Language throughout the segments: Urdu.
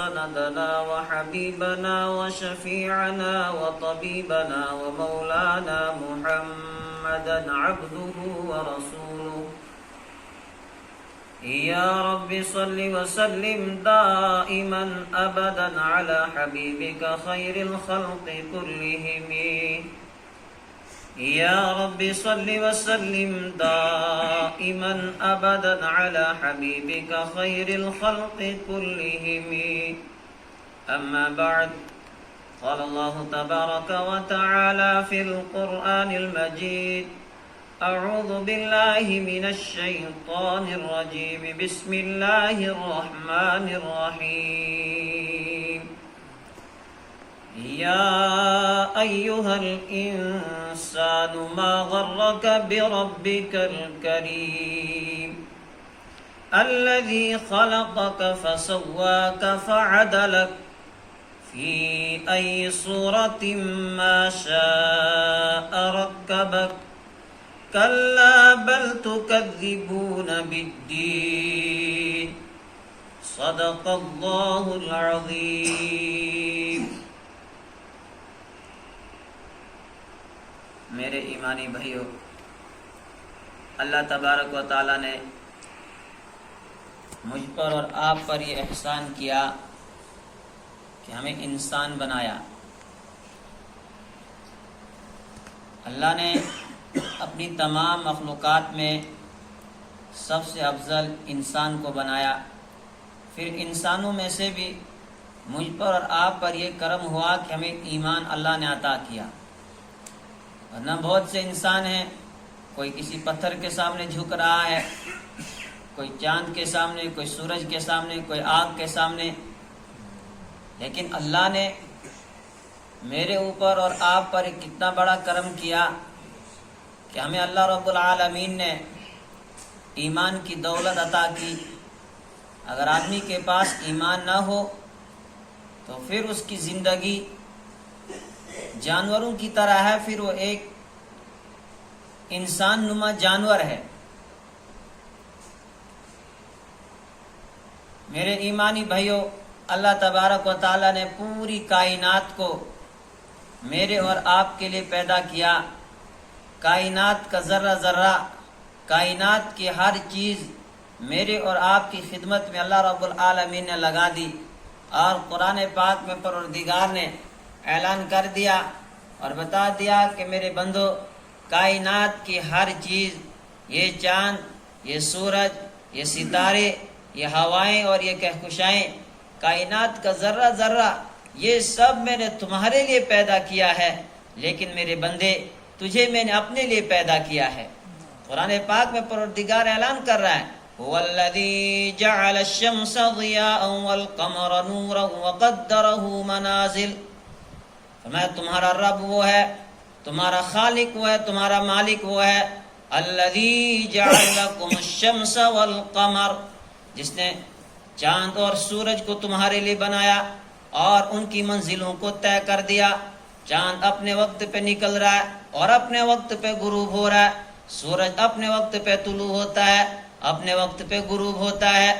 سندنا وحبيبنا وشفيعنا وطبيبنا ومولانا محمدا عبده ورسوله. يا رب صل وسلم دائما أبدا على حبيبك خير الخلق كلهم. يا رب صل وسلم دائما أبدا على حبيبك خير الخلق كلهم. أما بعد، قال الله تبارك وتعالى في القرآن المجيد: أعوذ بالله من الشيطان الرجيم، بسم الله الرحمن الرحيم. يا أيها الإنسان ما غرك بربك الكريم الذي خلقك فسواك فعدلك في أي صورة ما شاء ركبك كلا بل تكذبون بالدين. صدق الله العظيم. میرے ایمانی بھائیو، اللہ تبارک و تعالیٰ نے مجھ پر اور آپ پر یہ احسان کیا کہ ہمیں انسان بنایا. اللہ نے اپنی تمام مخلوقات میں سب سے افضل انسان کو بنایا. پھر انسانوں میں سے بھی مجھ پر اور آپ پر یہ کرم ہوا کہ ہمیں ایمان اللہ نے عطا کیا. ورنہ بہت سے انسان ہیں، کوئی کسی پتھر کے سامنے جھک رہا ہے، کوئی چاند کے سامنے، کوئی سورج کے سامنے، کوئی آگ کے سامنے. لیکن اللہ نے میرے اوپر اور آپ پر ایک کتنا بڑا کرم کیا کہ ہمیں اللہ رب العالمین نے ایمان کی دولت عطا کی. اگر آدمی کے پاس ایمان نہ ہو تو پھر اس کی زندگی جانوروں کی طرح ہے، پھر وہ ایک انسان نما جانور ہے. میرے ایمانی بھائیوں، اللہ تبارک و تعالیٰ نے پوری کائنات کو میرے اور آپ کے لیے پیدا کیا. کائنات کا ذرہ ذرہ، کائنات کی ہر چیز میرے اور آپ کی خدمت میں اللہ رب العالمین نے لگا دی. اور قرآن پاک میں پروردگار نے اعلان کر دیا اور بتا دیا کہ میرے بندو، کائنات کی ہر چیز، یہ چاند، یہ سورج، یہ ستارے، یہ ہوائیں اور یہ کہکشائیں، کائنات کا ذرہ ذرہ، یہ سب میں نے تمہارے لیے پیدا کیا ہے. لیکن میرے بندے، تجھے میں نے اپنے لیے پیدا کیا ہے. قرآن پاک میں پروردگار اعلان کر رہا ہے: هو الذي جعل الشمس ضياء والقمر نورا وقدره منازل. میں تمہارا رب وہ ہے، تمہارا خالق وہ ہے، تمہارا مالک وہ ہے. الذي جعل لكم الشمس والقمر، جس نے چاند اور سورج کو تمہارے لیے بنایا اور ان کی منزلوں کو طے کر دیا. چاند اپنے وقت پہ نکل رہا ہے اور اپنے وقت پہ غروب ہو رہا ہے. سورج اپنے وقت پہ طلوع ہوتا ہے، اپنے وقت پہ غروب ہوتا ہے.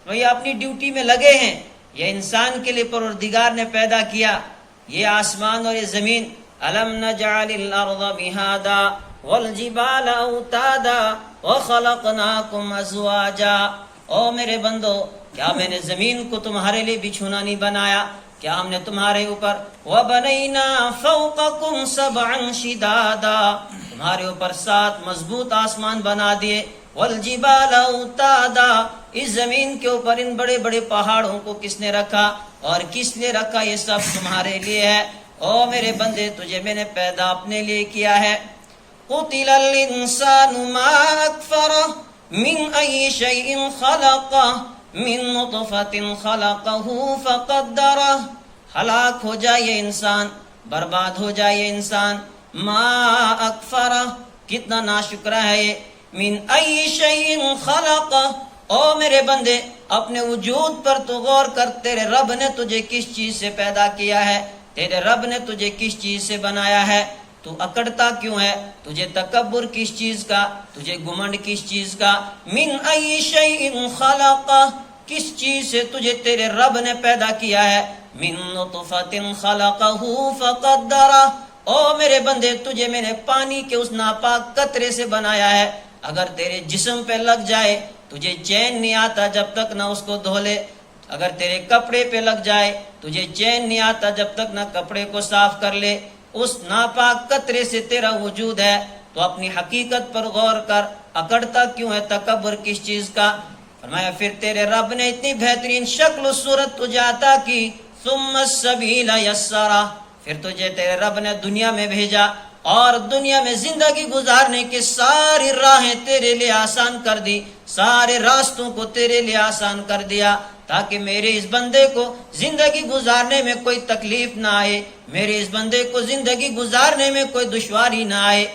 وہ اپنی ڈیوٹی میں لگے ہیں. یہ انسان کے لیے پروردگار نے پیدا کیا، یہ آسمان اور یہ زمین. الم نجعل الارض مہادا والجبال اوتادا وخلقناکم ازواجا. او میرے بندو، کیا میں نے زمین کو تمہارے لیے بچھونا نہیں بنایا؟ کیا ہم نے تمہارے اوپر وَبَنَيْنَا فَوْقَكُمْ سَبْعًا شِدَادًا، تمہارے اوپر 7 مضبوط آسمان بنا دیے. وَالْجِبَالَ أَوْتَادًا، اس زمین کے اوپر ان بڑے بڑے پہاڑوں کو کس نے رکھا اور کس نے رکھا؟ یہ سب تمہارے لیے ہے. او میرے بندے، تجھے میں نے پیدا اپنے لیے کیا ہے. قُتِلَ الْإِنسَانُ مَا أَكْفَرَهُ مِنْ أَيِّ شَيْءٍ خَلَقَهُ مِنْ نُطْفَةٍ خَلَقَهُ فَقَدَّرَهُ. ہلاک ہو جائے یہ انسان، برباد ہو جائے یہ انسان. ما اکفرہ، کتنا ناشکر ہے یہ. من ای شیء خلقہ، او میرے بندے اپنے وجود پر تو غور کر، تیرے رب نے تجھے کس چیز سے پیدا کیا ہے، تیرے رب نے تجھے کس چیز سے بنایا ہے. تو اکڑتا کیوں ہے؟ تجھے تکبر کس چیز کا، تجھے گمنڈ کس چیز کا؟ من ای شیء خلقہ، کس چیز سے تجھے تیرے رب نے پیدا کیا ہے؟ من نطفۃ خلقہ فقدرہ، او میرے بندے تجھے میں نے پانی کے اس ناپاک قطرے سے بنایا ہے۔ اگر تیرے جسم پہ لگ جائے تجھے چین نہیں آتا جب تک نہ اس کو دھو لے، اگر تیرے کپڑے پہ لگ جائے تجھے چین نہیں آتا جب تک نہ کپڑے کو صاف کر لے۔ اس ناپاک قطرے سے تیرا وجود ہے، تو اپنی حقیقت پر غور کر، اکڑتا کیوں ہے تکبر کس چیز کا؟ فرمایا پھر تیرے رب نے اتنی بہترین شکل و صورت تجھے عطا کی، ثم السبیل یسرہ، پھر تجھے تیرے رب نے دنیا میں بھیجا اور دنیا میں زندگی گزارنے کی ساری راہیں تیرے لیے آسان کر دی، سارے راستوں کو تیرے لیے آسان کر دیا، تاکہ میرے اس بندے کو زندگی گزارنے میں کوئی تکلیف نہ آئے، میرے اس بندے کو زندگی گزارنے میں کوئی دشواری نہ آئے۔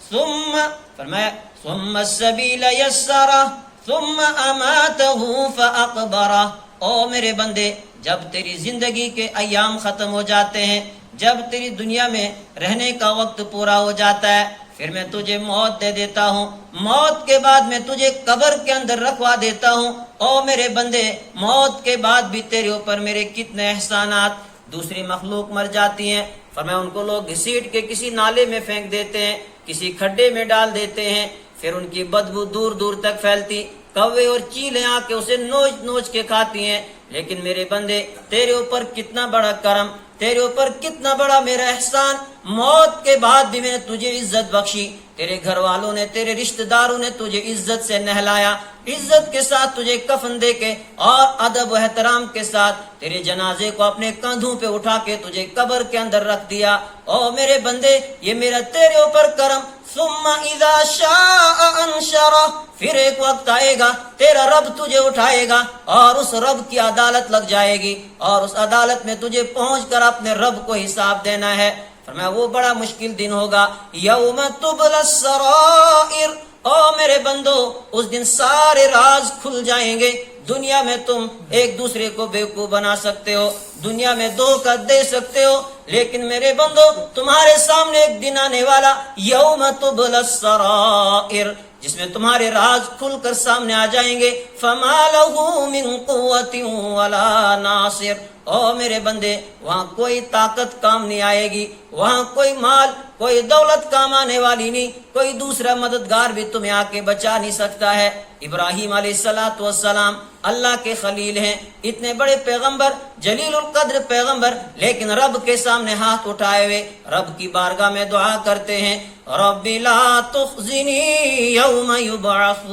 ثم فرمایا ثم السبیل یسرہ ثم اماتہ فاقبرہ، او میرے بندے جب تیری زندگی کے ایام ختم ہو جاتے ہیں، جب تیری دنیا میں رہنے کا وقت پورا ہو جاتا ہے، پھر میں تجھے موت دے دیتا ہوں، موت کے بعد میں تجھے قبر کے اندر رکھوا دیتا ہوں۔ او میرے بندے موت کے بعد بھی تیرے اوپر میرے کتنے احسانات۔ دوسری مخلوق مر جاتی ہیں، فرمایا ان کو لوگ گھسیٹ کے کسی نالے میں پھینک دیتے ہیں، کسی کھڈے میں ڈال دیتے ہیں، پھر ان کی بدبو دور دور تک پھیلتی، کوے اور چیلیں آ کے اسے نوچ نوچ کے کھاتی ہیں۔ لیکن میرے بندے تیرے اوپر کتنا بڑا کرم، تیرے اوپر کتنا بڑا میرا احسان، موت کے بعد بھی میں نے تجھے عزت بخشی، تیرے گھر والوں نے، تیرے رشتہ داروں نے تجھے عزت سے نہلایا، عزت کے ساتھ تجھے کفن دے کے اور ادب و احترام کے ساتھ تیرے جنازے کو اپنے کندھوں پہ اٹھا کے تجھے قبر کے اندر رکھ دیا۔ او میرے بندے یہ میرا تیرے اوپر کرم۔ ثم اذا شاء انشرہ، پھر ایک وقت آئے گا تیرا رب تجھے اٹھائے گا اور اس رب کی عدالت لگ جائے گی، اور اس عدالت میں تجھے پہنچ کر اپنے رب کو حساب دینا ہے۔ فرمایا وہ بڑا مشکل دن ہوگا، یوم تبلی السرائر، او میرے بندو اس دن سارے راز کھل جائیں گے۔ دنیا میں تم ایک دوسرے کو بیوقوف بنا سکتے ہو، دنیا میں دھوکہ دے سکتے ہو، لیکن میرے بندو تمہارے سامنے ایک دن آنے والا یوم تبلی السرائر، جس میں تمہارے راز کھل کر سامنے آ جائیں گے۔ فما لہ من قوت ولا ناصر، او میرے بندے وہاں کوئی طاقت کام نہیں آئے گی، وہاں کوئی مال کوئی دولت کام آنے والی نہیں، کوئی دوسرا مددگار بھی تمہیں آ کے بچا نہیں سکتا ہے۔ ابراہیم علیہ السلام اللہ کے خلیل ہیں، اتنے بڑے پیغمبر، جلیل القدر پیغمبر، لیکن رب کے سامنے ہاتھ اٹھائے ہوئے رب کی بارگاہ میں دعا کرتے ہیں، رب لا تخزنی یوم یبعثون،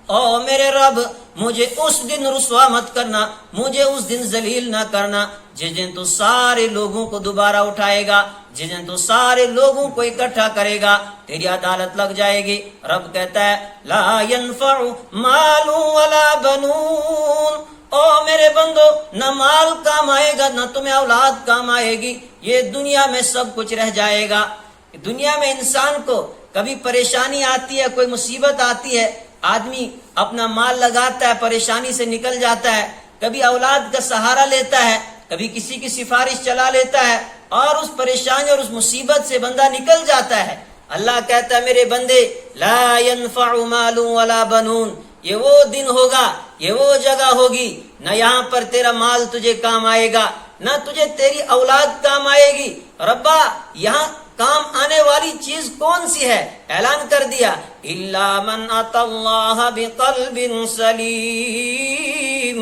او میرے رب مجھے اس دن رسوا مت کرنا، مجھے اس دن ذلیل نہ کرنا جس دن تو سارے لوگوں کو دوبارہ اٹھائے گا، جس دن تو سارے لوگوں کو اکٹھا کرے گا، تیری عدالت لگ جائے گی۔ رب کہتا ہے لا ينفع مال ولا بنون، او میرے بندو نہ مال کام آئے گا نہ تمہیں اولاد کام آئے گی، یہ دنیا میں سب کچھ رہ جائے گا۔ دنیا میں انسان کو کبھی پریشانی آتی ہے، کوئی مصیبت آتی ہے، آدمی اپنا مال لگاتا ہے، پریشانی سے نکل جاتا ہے، کبھی اولاد کا سہارا لیتا ہے، کبھی کسی کی سفارش چلا لیتا ہے، اور اس پریشانی اور اس مصیبت سے بندہ نکل جاتا ہے۔ اللہ کہتا ہے میرے بندے لا ينفع مال ولا بنون، یہ وہ دن ہوگا، یہ وہ جگہ ہوگی، نہ یہاں پر تیرا مال تجھے کام آئے گا، نہ تجھے تیری اولاد کام آئے گی۔ ربا یہاں کام آنے والی چیز کون سی ہے؟ اعلان کر دیا الا من اتى اللہ بقلب سلیم،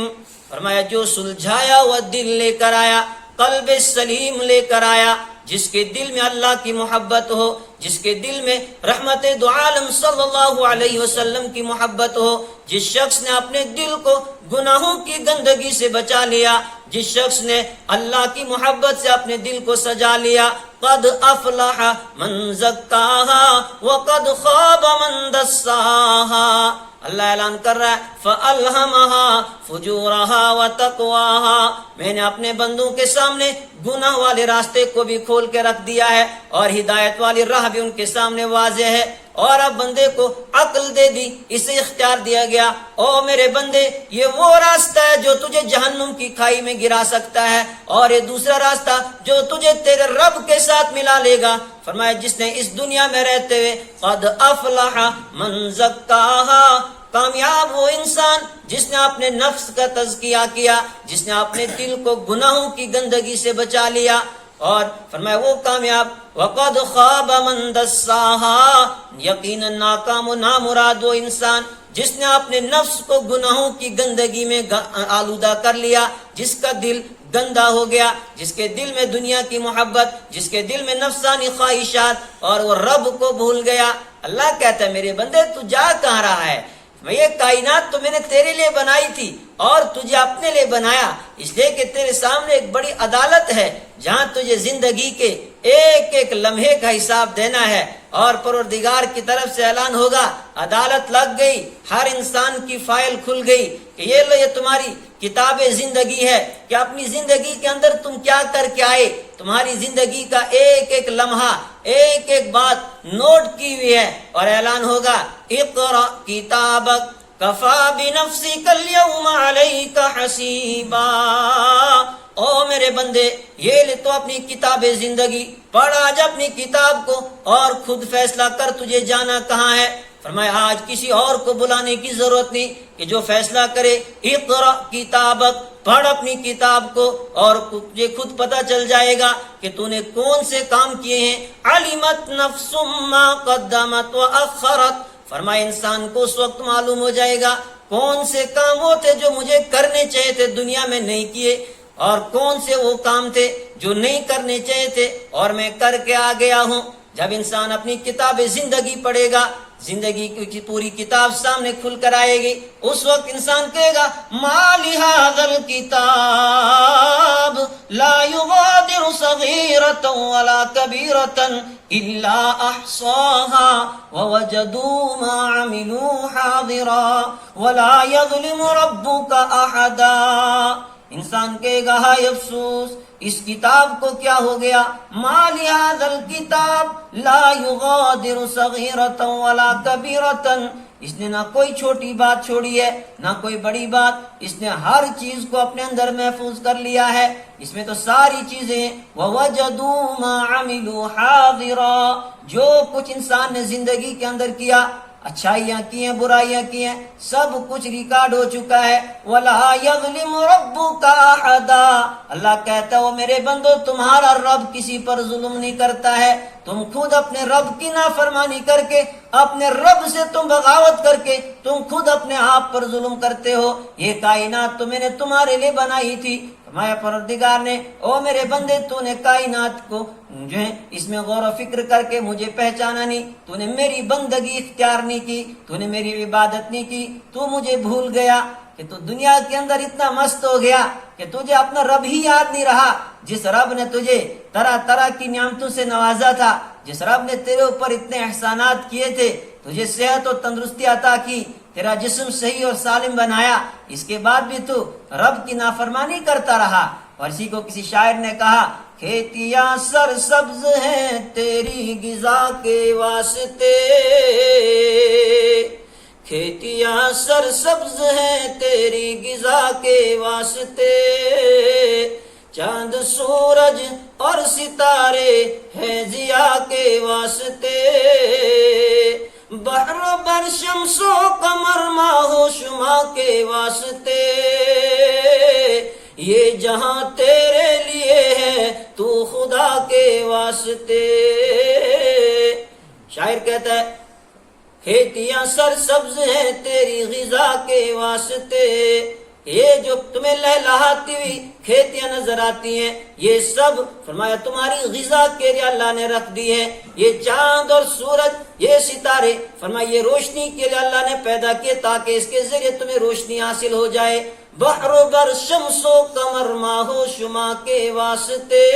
فرمایا جو سلجھایا ہوا دل لے کر آیا، قلب سلیم لے کر آیا، جس کے دل میں اللہ کی محبت ہو، جس کے دل میں رحمت دو عالم صلی اللہ علیہ وسلم کی محبت ہو، جس شخص نے اپنے دل کو گناہوں کی گندگی سے بچا لیا، جس شخص نے اللہ کی محبت سے اپنے دل کو سجا لیا، قد افلح من زکاہا وقد خاب من دساہا، اللہ اعلان کر رہا ہے فَأَلْهَمَهَا فُجُورَهَا وَتَقْوَاهَا، میں نے اپنے بندوں کے سامنے گناہ والے راستے کو بھی کھول کے رکھ دیا ہے اور ہدایت والی راہ بھی ان کے سامنے واضح ہے، اور اب بندے کو عقل دے دی، اسے اختیار دیا گیا۔ او میرے بندے یہ وہ راستہ ہے جو تجھے جہنم کی کھائی میں گرا سکتا ہے، اور یہ دوسرا راستہ جو تجھے تیرے رب کے ساتھ ملا لے گا۔ فرمایا جس نے اس دنیا میں رہتے ہوئے قد افلح من زکاہا، کامیاب وہ انسان جس نے اپنے نفس کا تزکیہ کیا، جس نے اپنے دل کو گناہوں کی گندگی سے بچا لیا، اور فرمایا وہ کامیاب۔ وقد خاب من دساها، یقیناً ناکام و نامراد وہ انسان جس نے اپنے نفس کو گناہوں کی گندگی میں آلودہ کر لیا، جس کا دل گندا ہو گیا، جس کے دل میں دنیا کی محبت، جس کے دل میں نفسانی خواہشات، اور وہ رب کو بھول گیا۔ اللہ کہتا ہے میرے بندے تو جا کہاں رہا ہے؟ میں یہ کائنات تو میں نے تیرے لیے بنائی تھی اور تجھے اپنے لیے بنایا، اس لیے کہ تیرے سامنے ایک بڑی عدالت ہے جہاں تجھے زندگی کے ایک ایک لمحے کا حساب دینا ہے، اور پروردگار کی طرف سے اعلان ہوگا، عدالت لگ گئی، ہر انسان کی فائل کھل گئی کہ یہ لو، یہ تمہاری کتاب زندگی ہے کہ اپنی زندگی کے اندر تم کیا کر کے آئے، تمہاری زندگی کا ایک ایک لمحہ، ایک ایک بات نوٹ کی ہوئی ہے، اور اعلان ہوگا اقرأ کتابک کفا بنفسک اليوم علیک حسیبا۔ او میرے بندے، یہ لے تو اپنی کتاب زندگی، پڑھ آج اپنی کتاب کو اور خود فیصلہ کر تجھے جانا کہاں ہے۔ فرمایا آج کسی اور کو بلانے کی ضرورت نہیں کہ جو فیصلہ کرے، اقرأ کتابک، پڑھ اپنی کتاب کو اور تجھے خود پتہ چل جائے گا کہ تو نے کون سے کام کیے ہیں۔ علمت نفس ما قدمت واخرت، فرمایا انسان کو اس وقت معلوم ہو جائے گا کون سے کام وہ تھے جو مجھے کرنے چاہیے تھے دنیا میں نہیں کیے، اور کون سے وہ کام تھے جو نہیں کرنے چاہیے تھے اور میں کر کے آ گیا ہوں۔ جب انسان اپنی کتاب زندگی پڑھے گا، زندگی کی پوری کتاب سامنے کھل کر آئے گی، اس وقت انسان کہے گا ما لہذا الکتاب لا یغادر صغیرۃ ولا کبیرۃ الا احصاها ووجدوا ما عملوا حاضرا ولا یظلم ربک احدا۔ انسان کہے گا ہائے افسوس، اس کتاب کو کیا ہو گیا، ما لہذا الکتاب لا یغادر صغیرۃ ولا کبیرۃ، اس نے نہ کوئی چھوٹی بات چھوڑی ہے نہ کوئی بڑی بات، اس نے ہر چیز کو اپنے اندر محفوظ کر لیا ہے، اس میں تو ساری چیزیں وَوَجَدُوا مَا عَمِلُوا حَاضِرًا، جو کچھ انسان نے زندگی کے اندر کیا، اچھائیاں کی ہیں برائیاں کی ہیں، سب کچھ ریکارڈ ہو چکا ہے۔ وَلَا يَظْلِمُ رَبُّكَ أَحَدًا، اللہ کہتا ہے وہ میرے بندو تمہارا رب کسی پر ظلم نہیں کرتا ہے، تم خود اپنے رب کی نافرمانی کر کے، اپنے رب سے تم بغاوت کر کے تم خود اپنے آپ پر ظلم کرتے ہو۔ یہ کائنات تو میں نے تمہارے لیے بنائی تھی۔ فرمایا پروردگار نے او میرے بندے تو نے کائنات کو جو ہے اس میں غور و فکر کر کے مجھے پہچانا نہیں، تو نے میری بندگی اختیار نہیں کی، تو نے میری عبادت نہیں کی، تو مجھے بھول گیا کہ تو دنیا کے اندر اتنا مست ہو گیا کہ تجھے اپنا رب ہی یاد نہیں رہا، جس رب نے تجھے طرح طرح کی نعمتوں سے نوازا تھا، جس رب نے تیرے اوپر اتنے احسانات کیے تھے، تجھے صحت و تندرستی عطا کی، تیرا جسم صحیح اور سالم بنایا، اس کے بعد بھی تو رب کی نافرمانی کرتا رہا۔ اور اسی کو کسی شاعر نے کہا کھیتیاں سرسبز ہیں تیری غذا کے واسطے، کھیتیاں سرسبز ہیں تیری غذا کے واسطے، چاند سورج اور ستارے ہیں ضیاء کے واسطے، بحر بر شمس و قمر ماہ و شمع کے واسطے، یہ جہاں تیرے لیے ہے تو خدا کے واسطے۔ شاعر کہتا ہے کھیتیاں سرسبز ہیں تیری غذا کے واسطے، یہ جو تمہیں لہلہاتی ہوئی کھیتیاں نظر آتی ہیں یہ سب فرمایا تمہاری غذا کے لیے اللہ نے رکھ دی ہے، یہ چاند اور سورج، یہ ستارے فرمایا یہ روشنی کے لیے اللہ نے پیدا کیے تاکہ اس کے ذریعے تمہیں روشنی حاصل ہو جائے، بحر بر شمس و قمر ماہ و شمع کے واسطے،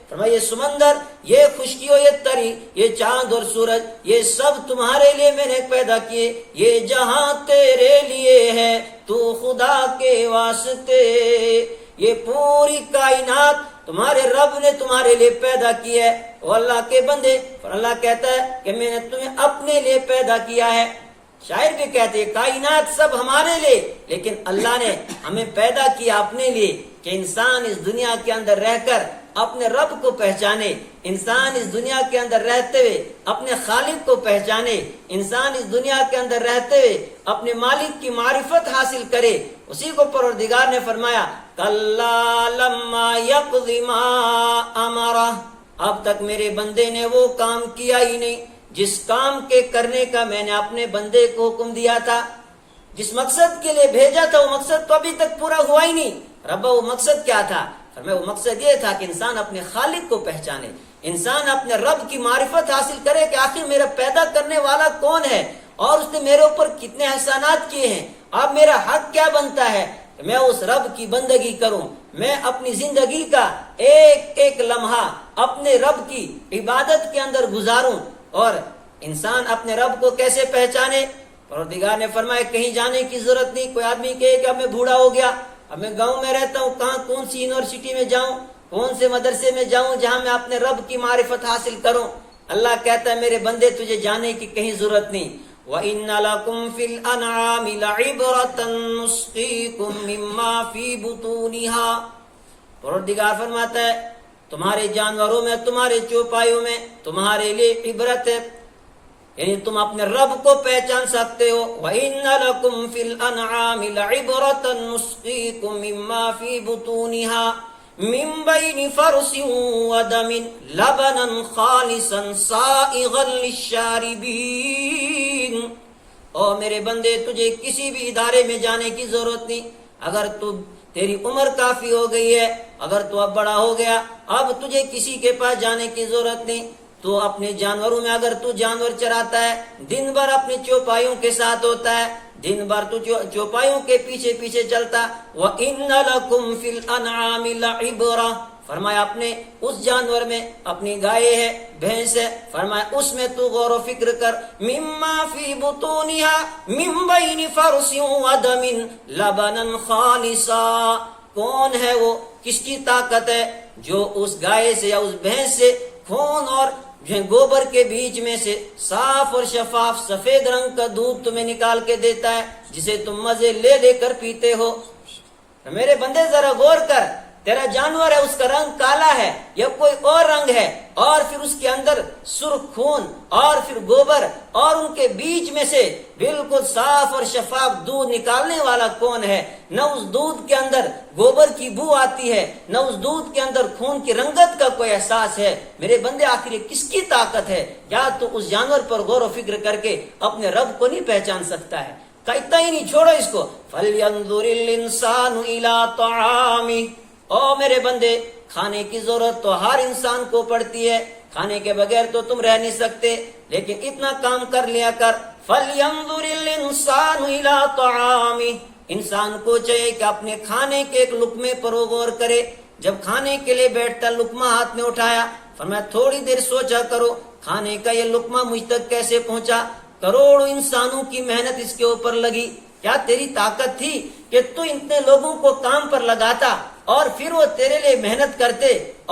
فرمایا یہ سمندر، یہ خشکی و یہ تری، یہ چاند اور سورج، یہ سب تمہارے لیے میں نے پیدا کیے، یہ جہاں تیرے لیے ہے تو خدا کے واسطے، یہ پوری کائنات تمہارے رب نے تمہارے لیے پیدا کی ہے۔ اور اللہ کے بندے، اور اللہ کہتا ہے کہ میں نے تمہیں اپنے لیے پیدا کیا ہے۔ شاعر بھی کہتے ہیں کائنات سب ہمارے لیے، لیکن اللہ نے ہمیں پیدا کیا اپنے لیے کہ انسان اس دنیا کے اندر رہ کر اپنے رب کو پہچانے، انسان اس دنیا کے اندر رہتے ہوئے اپنے خالق کو پہچانے، انسان اس دنیا کے اندر رہتے ہوئے اپنے مالک کی معرفت حاصل کرے، اسی کو پروردگار نے فرمایا کَلَّا لَمَّا يَقْضِ مَا أَمَرَهُ، اب تک میرے بندے نے وہ کام کیا ہی نہیں جس کام کے کرنے کا میں نے اپنے بندے کو حکم دیا تھا، جس مقصد کے لیے بھیجا تھا وہ مقصد تو ابھی تک پورا ہوا ہی نہیں۔ رب وہ مقصد کیا تھا؟ فرمایا وہ مقصد یہ تھا کہ انسان اپنے خالق کو پہچانے، انسان اپنے رب کی معرفت حاصل کرے کہ آخر میرا پیدا کرنے والا کون ہے اور اس نے میرے اوپر کتنے احسانات کیے ہیں، اب میرا حق کیا بنتا ہے کہ میں اس رب کی بندگی کروں، میں اپنی زندگی کا ایک ایک لمحہ اپنے رب کی عبادت کے اندر گزاروں۔ اور انسان اپنے رب کو کیسے پہچانے؟ پروردگار نے فرمایا کہیں جانے کی ضرورت نہیں۔ کوئی آدمی کہے کہ اب میں بوڑھا ہو گیا، اب میں گاؤں میں رہتا ہوں، کہاں کون سی یونیورسٹی میں جاؤں، کون سے مدرسے میں جاؤں جہاں میں اپنے رب کی معرفت حاصل کروں؟ اللہ کہتا ہے میرے بندے تجھے جانے کی کہیں ضرورت نہیں۔ وَإِنَّ لَكُمْ فِي الْأَنْعَامِ لَعِبْرَةً نُسْقِيكُم مِّمَّا فِي بُطُونِهَا، پروردگار فرماتا ہے تمہارے جانوروں میں، تمہارے چوپایوں میں تمہارے لیے عبرت ہے، یعنی تم اپنے رب کو پہچان سکتے ہو۔ وَإِنَّ لَكُمْ فِي الْأَنْعَامِ لَعِبْرَةً نُسْقِيكُم مِّمَّا فِي بُطُونِهَا مِن بَيْنِ فَرْثٍ وَدَمٍ لَبَنًا خَالِصًا سَائِغًا لِلشَّارِبِينَ۔ او میرے بندے تجھے کسی بھی ادارے میں جانے کی ضرورت نہیں، اگر تیری عمر کافی ہو گئی ہے، اگر تو اب بڑا ہو گیا، اب تجھے کسی کے پاس جانے کی ضرورت نہیں۔ تو اپنے جانوروں میں اگر تو جانور چراتا ہے، دن بھر اپنے چوپایوں کے ساتھ ہوتا ہے، دن بھر تو چوپایوں کے پیچھے پیچھے چلتا۔ وَإِنَّ لَكُمْ فِي الْأَنْعَامِ لَعِبْرَةً، فرمایا اپنے اس جانور میں، اپنی گائے ہے، بھینس ہے، فرمایا اس میں تو غور و فکر کر۔ مِمَّا فِي بُطُونِهَا مِن بَيْنِ فَرْثٍ وَدَمٍ لَبَنًا خَالِصًا، کون ہے وہ، کس کی طاقت ہے جو اس گائے سے یا اس بھینس سے خون اور گوبر کے بیچ میں سے صاف اور شفاف سفید رنگ کا دودھ تمہیں نکال کے دیتا ہے جسے تم مزے لے لے کر پیتے ہو۔ میرے بندے ذرا غور کر، تیرا جانور ہے اس کا رنگ کالا ہے یا کوئی اور رنگ ہے، اور پھر اس کے اندر سرخ خون اور پھر گوبر اور ان کے بیچ میں سے بالکل صاف اور شفاف دودھ نکالنے والا کون ہے؟ نہ اس دودھ کے اندر گوبر کی بو آتی ہے، نہ اس دودھ کے اندر خون کی رنگت کا کوئی احساس ہے۔ میرے بندے آخر یہ کس کی طاقت ہے؟ کیا تو اس جانور پر غور و فکر کر کے اپنے رب کو نہیں پہچان سکتا ہے؟ کہتا ہی نہیں، چھوڑو اس کو۔ فَلْيَنظُرِ الْإِنسَانُ إِلَىٰ طَعَامِهِ، او میرے بندے کھانے کی ضرورت تو ہر انسان کو پڑتی ہے، کھانے کے بغیر تو تم رہ نہیں سکتے، لیکن اتنا کام کر لیا کر۔ فَلْيَنظُرِ الْإِنسَانُ إِلَىٰ طَعَامِهِ، انسان کو چاہیے کہ اپنے کھانے کے ایک لقمے پر وہ غور کرے۔ جب کھانے کے لیے بیٹھتا لقمہ ہاتھ میں اٹھایا، فرمایا تھوڑی دیر سوچا کرو کھانے کا یہ لقمہ مجھ تک کیسے پہنچا، کروڑوں انسانوں کی محنت اس کے اوپر لگی، کیا تیری طاقت تھی کہ تو اتنے لوگوں کو کام پر لگاتا اور پھر وہ تیرے لیے محنت کرتے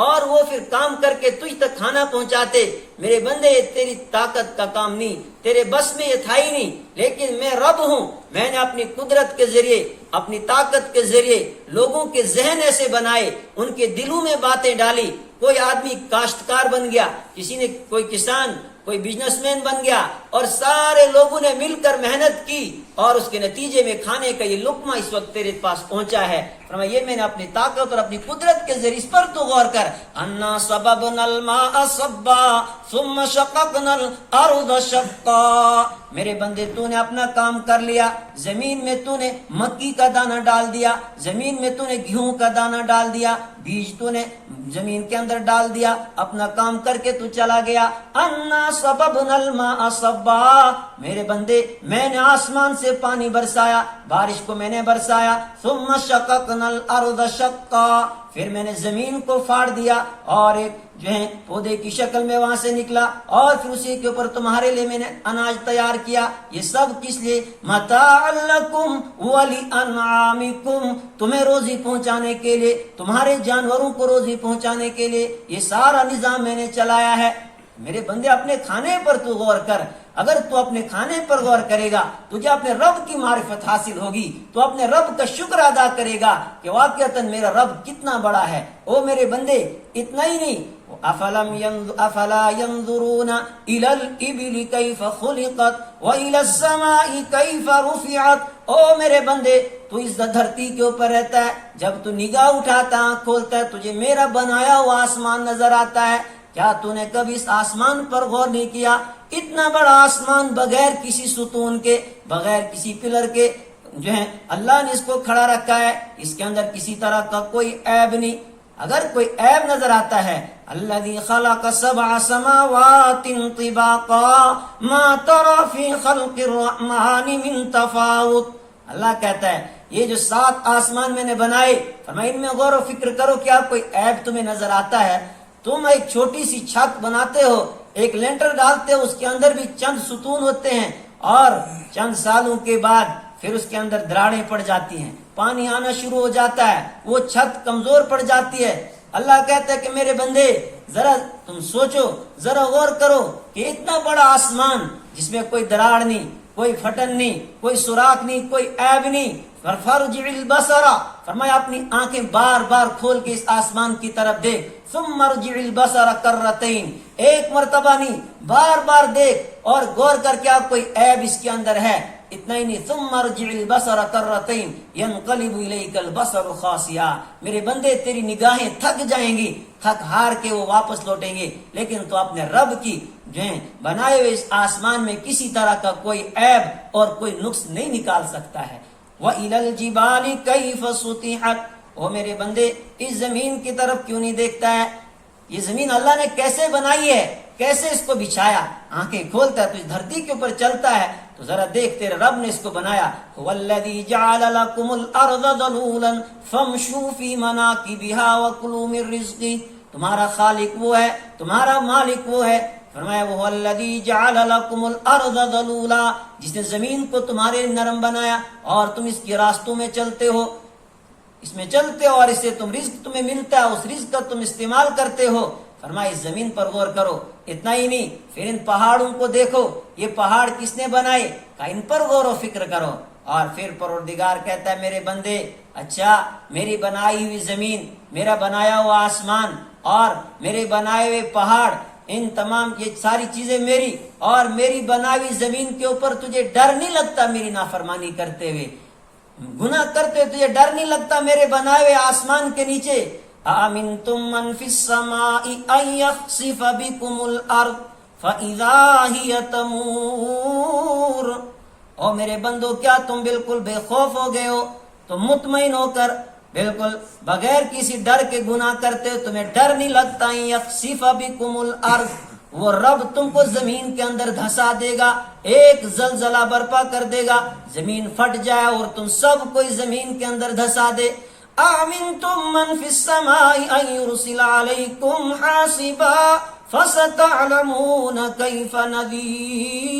اور وہ پھر کام کر کے تجھ تک کھانا پہنچاتے؟ میرے بندے یہ تیری طاقت کا کام نہیں، تیرے بس میں یہ تھا ہی نہیں، لیکن میں رب ہوں، میں نے اپنی قدرت کے ذریعے، اپنی طاقت کے ذریعے لوگوں کے ذہن ایسے بنائے، ان کے دلوں میں باتیں ڈالی۔ کوئی آدمی کاشتکار بن گیا، کسی نے کوئی کسان، کوئی بزنس مین بن گیا، اور سارے لوگوں نے مل کر محنت کی اور اس کے نتیجے میں کھانے کا یہ لقمہ اس وقت تیرے پاس پہنچا ہے۔ فرمایا یہ میں نے اپنی طاقت اور اپنی قدرت کے ذریعے، اس پر تو غور کر۔ انا صببنا الماء صبا ثم شققنا الارض شقا، میرے بندے تو نے اپنا کام کر لیا، زمین میں تو نے مکی کا دانہ ڈال دیا، زمین میں تو نے گیہوں کا دانہ ڈال دیا، بیج تو نے زمین کے اندر ڈال دیا، اپنا کام کر کے تو چلا گیا۔ انا صببنا الماء صبا، میرے بندے میں نے آسمان سے پانی برسایا، بارش کو میں نے برسایا۔ ثم شققنا الارض شقا، پھر میں نے زمین کو پھاڑ دیا اور ایک جو ہے پودے کی شکل میں وہاں سے نکلا، اور پھر اسی کے اوپر تمہارے لیے میں نے اناج تیار کیا۔ یہ سب کس لیے؟ متاعا لکم ولانعامکم، تمہیں روزی پہنچانے کے لیے، تمہارے جانوروں کو روزی پہنچانے کے لیے یہ سارا نظام میں نے چلایا ہے۔ میرے بندے اپنے کھانے پر تو غور کر، اگر تو اپنے کھانے پر غور کرے گا تجھے اپنے رب کی معرفت حاصل ہوگی، تو اپنے رب کا شکر ادا کرے گا کہ واقعتاً میرا رب کتنا بڑا ہے۔ او میرے بندے، اتنا ہی نہیں، افلا ينظرون الى الابل كيف خلقت والى السماء كيف رفعت۔ او میرے بندے، تو اس دھرتی کے اوپر رہتا ہے، جب تو نگاہ اٹھاتا آنکھ کھولتا ہے تجھے میرا بنایا ہوا آسمان نظر آتا ہے۔ کیا تو نے کبھی اس آسمان پر غور نہیں کیا؟ اتنا بڑا آسمان بغیر کسی ستون کے، بغیر کسی پلر کے جو ہے اللہ نے اس کو کھڑا رکھا ہے، اس کے اندر کسی طرح کا کوئی عیب نہیں۔ اگر کوئی عیب نظر آتا ہے، الذی خلق سبع سماوات طباقا ما ترى فی خلق الرحمن من تفاوت۔ اللہ کہتا ہے یہ جو 7 آسمان میں نے بنائے، فرمایا ان میں غور و فکر کرو، کیا کوئی عیب تمہیں نظر آتا ہے؟ تم ایک چھوٹی سی چھت بناتے ہو، ایک لینٹر ڈالتے ہو، اس کے اندر بھی چند ستون ہوتے ہیں، اور چند سالوں کے بعد پھر اس کے اندر دراڑیں پڑ جاتی ہیں، پانی آنا شروع ہو جاتا ہے، وہ چھت کمزور پڑ جاتی ہے۔ اللہ کہتا ہے کہ میرے بندے ذرا تم سوچو، ذرا غور کرو کہ اتنا بڑا آسمان جس میں کوئی دراڑ نہیں، کوئی پھٹن نہیں، کوئی سوراخ نہیں، کوئی عیب نہیں، فارجع البصر، فرمایا اپنی آنکھیں بار بار کھول کے اس آسمان کی طرف دیکھ، ثم ارجع البصر کرتین، ایک مرتبہ نہیں بار بار دیکھ اور غور کر کے آپ کوئی عیب اس کے اندر ہے۔ اتنا ہی نہیں، ثم ارجع البصر کرتین ينقلب الیک البصر خاسئا، میرے بندے تیری نگاہیں تھک جائیں گی، تھک ہار کے وہ واپس لوٹیں گے، لیکن تو اپنے رب کی جو ہے بنائے ہوئے اس آسمان میں کسی طرح کا کوئی عیب اور کوئی نقص نہیں نکال سکتا ہے۔ وَإِلَى الْجِبَالِ كَيْفَ سُطِحَتْ، او میرے بندے اس زمین کی طرف کیوں نہیں دیکھتا ہے؟ یہ زمین اللہ نے کیسے بنائی ہے، کیسے اس کو بچھایا؟ آنکھیں کھولتا ہے تو اس دھرتی کے اوپر چلتا ہے، تو ذرا دیکھ تیرے رب نے اس کو بنایا۔ هُوَ الَّذِي جَعَلَ لَكُمُ الْأَرْضَ ذَلُولًا فَامْشُوا فِي مَنَاكِبِهَا وَكُلُوا مِن رِّزْقِهِ، تمہارا خالق وہ ہے، تمہارا مالک وہ ہے، فرمایا وہ الذی جعل لکم الارض ذلولا، جس نے زمین کو تمہارے نرم بنایا اور تم اس کے راستوں میں چلتے ہو، اس میں چلتے ہو اور اس سے تم رزق تمہیں ملتا ہے، اس رزق کا تم استعمال کرتے ہو۔ فرمایا اس زمین پر غور کرو۔ اتنا ہی نہیں، پھر ان پہاڑوں کو دیکھو، یہ پہاڑ کس نے بنائے، کہ ان پر غور و فکر کرو۔ اور پھر پروردگار کہتا ہے میرے بندے اچھا، میری بنائی ہوئی زمین، میرا بنایا ہوا آسمان اور میرے بنائے ہوئے پہاڑ، ان تمام یہ ساری چیزیں میری، اور میری بنائی ہوئی زمین کے اوپر تجھے ڈر نہیں لگتا میری نافرمانی کرتے ہوئے، گناہ کرتے ہوئے تجھے ڈر نہیں لگتا میرے بنائے ہوئے آسمان کے نیچے؟ آمنتم من فی السماء ان یخسف بکم الارض فاذا ہی تمور، او میرے بندو کیا تم بالکل بے خوف ہو گئے ہو، تم مطمئن ہو کر بالکل بغیر کسی ڈر کے گناہ کرتے ہو، تمہیں ڈر نہیں لگتا یخسف بکم الارض، وہ رب تم کو زمین کے اندر دھسا دے گا، ایک زلزلہ برپا کر دے گا، زمین پھٹ جائے اور تم سب کو زمین کے اندر دھسا دے۔ آمنتم من فی السماء ان یرسل علیکم حاصبا فستعلمون کیف نذیر۔